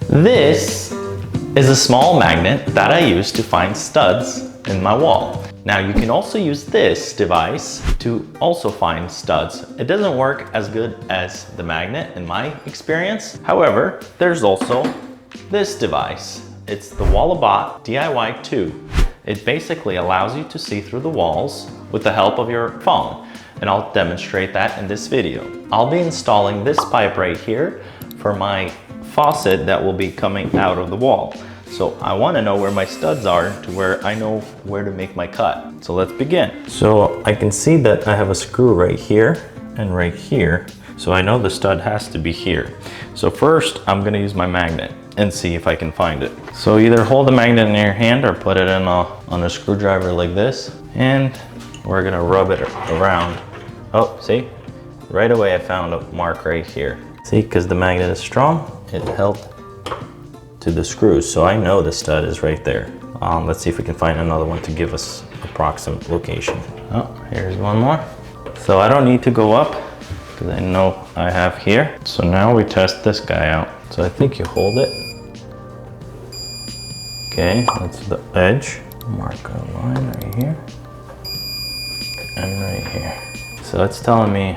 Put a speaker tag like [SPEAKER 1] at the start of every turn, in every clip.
[SPEAKER 1] This is a small magnet that I use to find studs in my wall. Now you can also use this device to also find studs. It doesn't work as good as the magnet in my experience. However, there's also this device. It's the Walabot DIY 2. It basically allows you to see through the walls with the help of your phone. And I'll demonstrate that in this video. I'll be installing this pipe right here for my faucet that will be coming out of the wall. So I want to know where my studs are to where I know where to make my cut. So let's begin. So I can see that I have a screw right here and right here. So I know the stud has to be here. So first I'm going to use my magnet and see if I can find it. So either hold the magnet in your hand or put it in on a screwdriver like this. And we're going to rub it around. Oh, see? Right away I found a mark right here. See, because the magnet is strong, it held to the screws, so I know the stud is right there. Let's see if we can find another one to give us approximate location. Oh, here's one more. So I don't need to go up because I know I have here. So now we test this guy out. So I think you hold it. Okay, that's the edge. Mark a line right here and right here. So it's telling me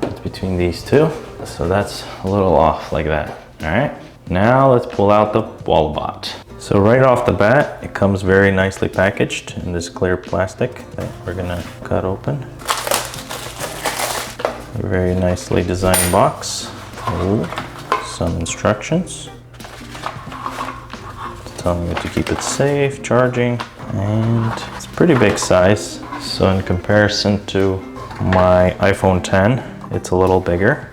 [SPEAKER 1] it's between these two. So that's a little off like that. All right. Now let's pull out the Walabot. So right off the bat, it comes very nicely packaged in this clear plastic that we're gonna cut open. A very nicely designed box. Ooh, some instructions. It's telling me to keep it safe, charging, and it's a pretty big size. So in comparison to my iPhone 10, it's a little bigger.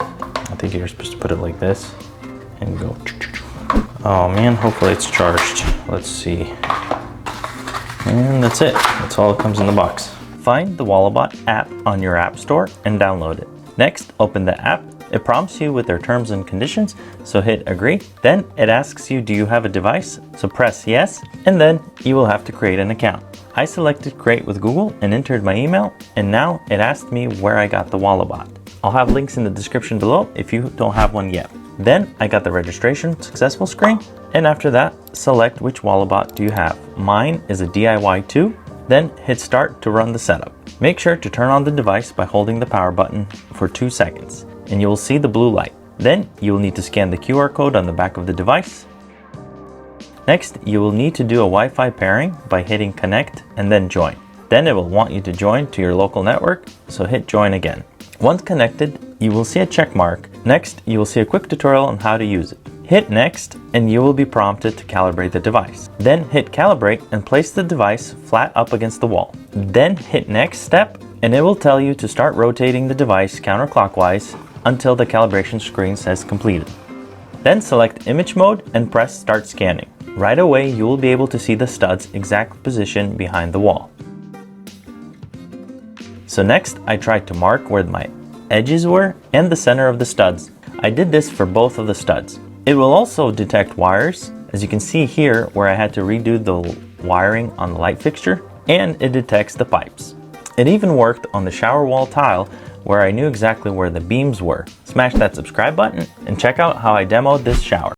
[SPEAKER 1] I think you're supposed to put it like this and go. Oh man, hopefully it's charged. Let's see. And that's it. That's all that comes in the box. Find the Walabot app on your app store and download it. Next, open the app. It prompts you with their terms and conditions, so hit agree. Then it asks you, do you have a device? So press yes, and then you will have to create an account. I selected create with Google and entered my email, and now it asked me where I got the Walabot. I'll have links in the description below if you don't have one yet. Then I got the registration successful screen, and after that, select which Walabot do you have. Mine is a DIY 2. Then hit start to run the setup. Make sure to turn on the device by holding the power button for 2 seconds, and you will see the blue light. Then you will need to scan the QR code on the back of the device. Next, you will need to do a Wi-Fi pairing by hitting connect and then join. Then it will want you to join to your local network, so hit join again. Once connected, you will see a check mark. Next, you will see a quick tutorial on how to use it. Hit next and you will be prompted to calibrate the device. Then hit calibrate and place the device flat up against the wall. Then hit next step and it will tell you to start rotating the device counterclockwise until the calibration screen says completed. Then select image mode and press start scanning. Right away, you will be able to see the stud's exact position behind the wall. So next, I tried to mark where my edges were and the center of the studs. I did this for both of the studs. It will also detect wires, as you can see here where I had to redo the wiring on the light fixture, and it detects the pipes. It even worked on the shower wall tile where I knew exactly where the beams were. Smash that subscribe button and check out how I demoed this shower.